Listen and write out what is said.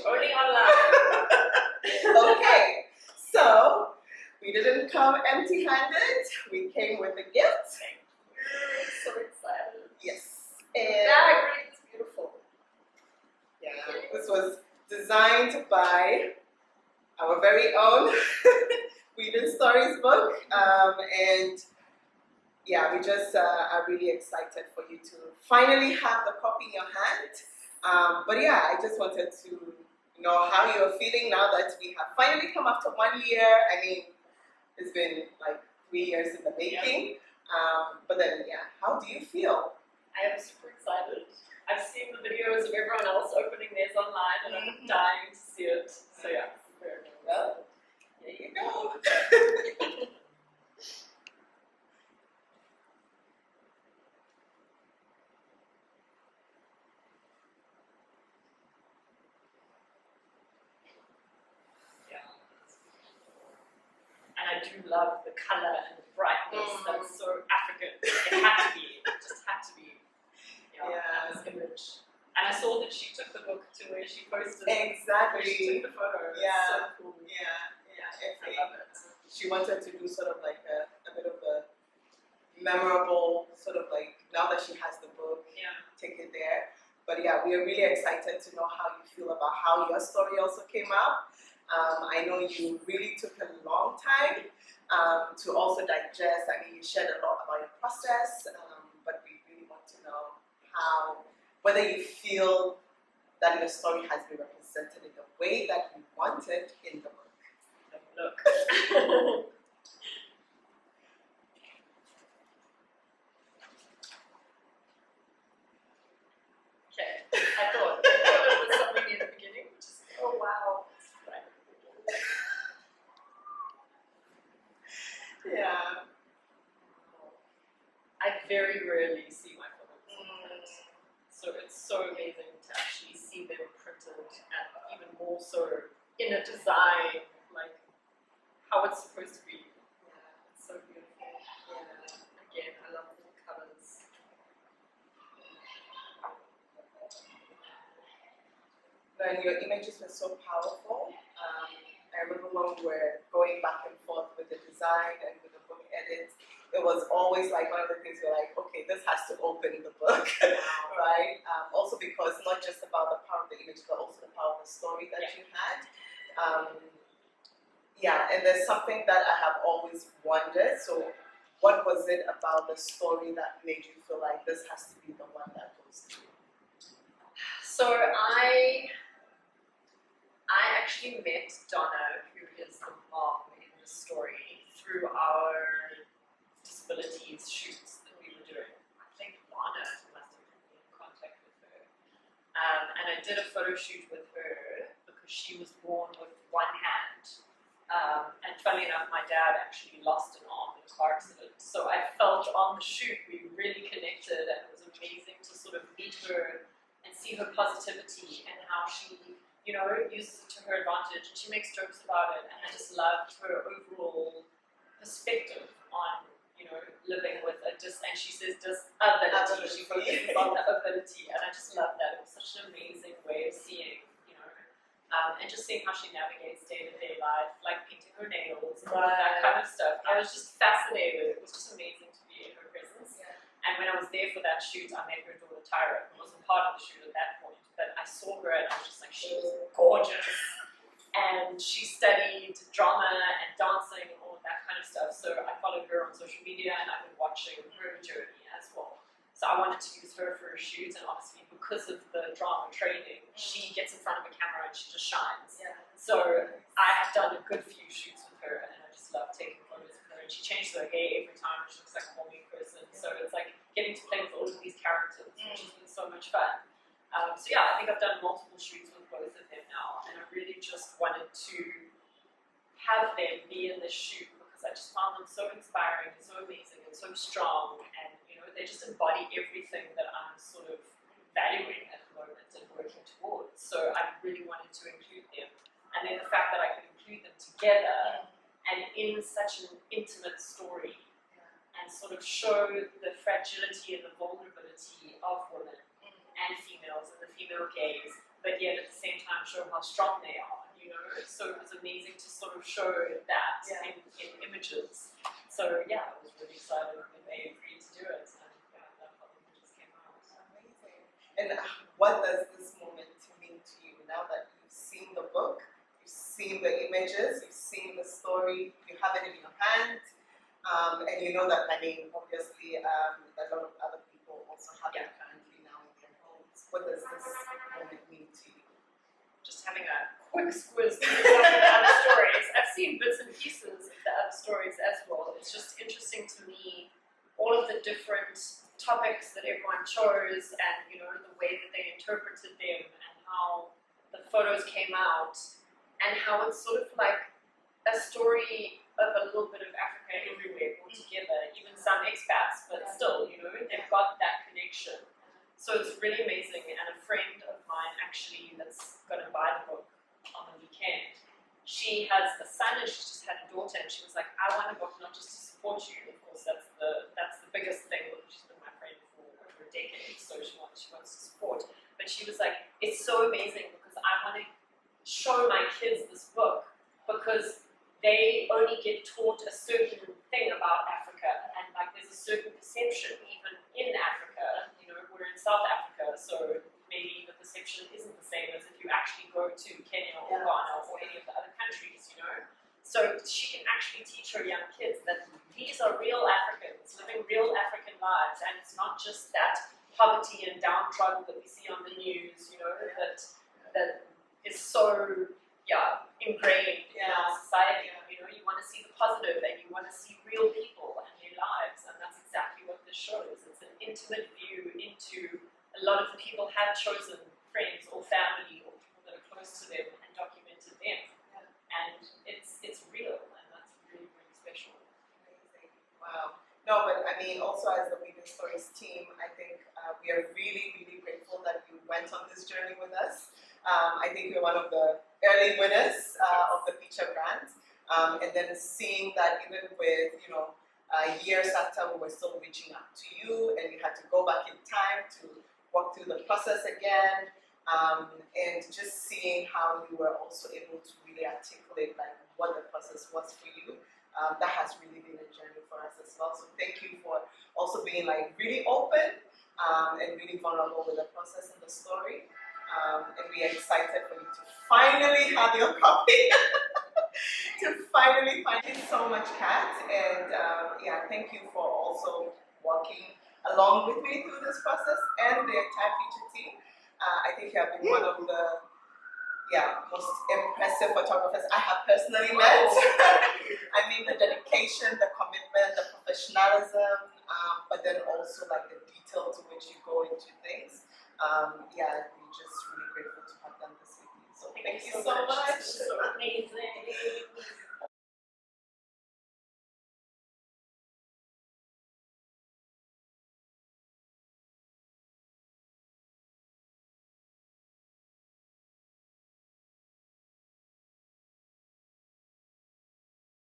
Only online. Okay, so we didn't come empty-handed. We came with a gift. So excited. Yes. The And bag really is beautiful. yeah, this was designed by our very own Reading Stories book. And yeah, we just are really excited for you to finally have the copy in your hand. But yeah, I just wanted to know how you're feeling now that we have finally come after 1 year. I mean, it's been like 3 years in the making. But then, yeah, how do you feel? I am super excited. I've seen the videos of everyone else opening theirs online and I'm dying to see it. So yeah, very Well, there you go. And I do love the colour and the brightness. That's so African. It had to be. It just had to be. Yeah. This image. And I saw that she took the book to where she posted it. Exactly. She took the photo. Yeah. It's so cool. Yeah. I love it. She wanted to do sort of like a bit of a memorable sort of like, now that she has the book, take it there. But yeah, we are really excited to know how you feel about how your story also came out. I know you really took a long time to also digest. I mean, you shared a lot about your process, but we really want to know whether you feel that your story has been represented in the way that you wanted in the book. Look. Okay, I thought it was something in the beginning, which is, oh wow. Yeah. I very rarely see my photos like that. So it's so amazing to actually see them printed and even more so in a design, like how it's supposed to be. Yeah, it's so beautiful. Yeah. Again, I love all the colors. And your images were so powerful. I remember when we were going back and forth with the design and with the book edits, it was always like one of the things we're like, okay, this has to open the book, right? Also because not just about the power of the image, but also the power of the story that you had. Yeah, and there's something that I have always wondered. So what was it about the story that made you feel like this has to be the one that goes through? So I actually met Donna, who is the mom in the story, through our disabilities shoots that we were doing. I think Lana must have put me in contact with her. And I did a photo shoot with her because she was born with one hand. And funnily enough, my dad actually lost an arm in a car accident. So I felt on the shoot we really connected, and it was amazing to sort of meet her and see her positivity and how she, uses it to her advantage, and she makes jokes about it, and I just loved her overall perspective on, living with it. And she says disability, she focuses on the ability, and I just love that. It was such an amazing way of seeing, and just seeing how she navigates day-to-day life, like painting her nails, and all of that kind of stuff. I was just fascinated. It was just amazing to be in her presence. And when I was there for that shoot, I met her daughter Tyra, who wasn't part of the shoot at that point, but I saw her and I was just like, she was gorgeous. And she studied drama and dancing and all of that kind of stuff. So I followed her on social media and I've been watching her journey as well. So I wanted to use her for a shoot, and obviously because of the drama training, she gets in front of a camera and she just shines. So I have done a good few shoots with her, and I just love taking photos of her. And she changes her hair every time, and she looks like a whole new person. So it's like getting to play with all of these characters, which has been so much fun. So yeah, I think I've done multiple shoots with both of them now, and I really just wanted to have them be in this shoot because I just found them so inspiring and so amazing and so strong, and they just embody everything that I'm sort of valuing at the moment and working towards. So I really wanted to include them, and then the fact that I could include them together and in such an intimate story and sort of show the fragility and the vulnerability of women and females and the female gaze, but yet at the same time show how strong they are, you know. So it was amazing to sort of show that in images. So yeah, I was really excited when they agreed to do it, and I love how the images came out. Amazing. And what does this moment mean to you now that you've seen the book, you've seen the images, you've seen the story, you have it in your hand, and you know that, I mean, obviously, a lot of other people also have it currently now in their homes. What does this moment mean to you? Just having a quick squiz through some of the other stories. I've seen bits and pieces of the other stories as well. It's just interesting to me, all of the different topics that everyone chose, and you know, the way that they interpreted them, and how the photos came out, and how it's sort of like a story of a little bit of Africa everywhere put together, even some expats, but still, you know, they've got that connection. So it's really amazing, and a friend of mine actually that's going to buy the book on the weekend, she has a son and she just had a daughter, and she was like, I want a book not just to support you, of course that's the biggest thing, she's been my friend for over a decade, so she wants to support, but she was like, it's so amazing because I want to show my kids this book, because they only get taught a certain thing about Africa, and like there's a certain perception even in Africa, you know, we're in South Africa, so maybe the perception isn't the same as if you actually go to Kenya or Ghana or any of the other countries, you know. So she can actually teach her young kids that these are real Africans, living real African lives, and it's not just that poverty and downtrodden that we see on the news, you know, that is so ingrained in our society. You know, you want to see the positive, and you want to see real people and their lives, and that's exactly what this shows. It's an intimate view into a lot of people have chosen friends or family or people that are close to them and documented them, and it's real, and that's really, really special. Amazing. Wow. No, but I mean, also as the Weaving Stories team, I think we are really, really grateful that you went on this journey with us. I think you're one of the early winners of the PICHA Grant, and then seeing that even with, you know, years after, we were still reaching out to you, and you had to go back in time to walk through the process again, and just seeing how you were also able to really articulate like what the process was for you. That has really been a journey for us as well. So thank you for also being like really open and really vulnerable with the process and the story. And we are excited for you to finally have your copy. To finally find it so much, Kat. And thank you for also walking along with me through this process and the entire PICHA team. I think you have been one of the most impressive photographers I have personally met. I mean, the dedication, the commitment, the professionalism, but then also like the detail to which you go into things. We're just really grateful to have done this with you. So thank you so much. So amazing.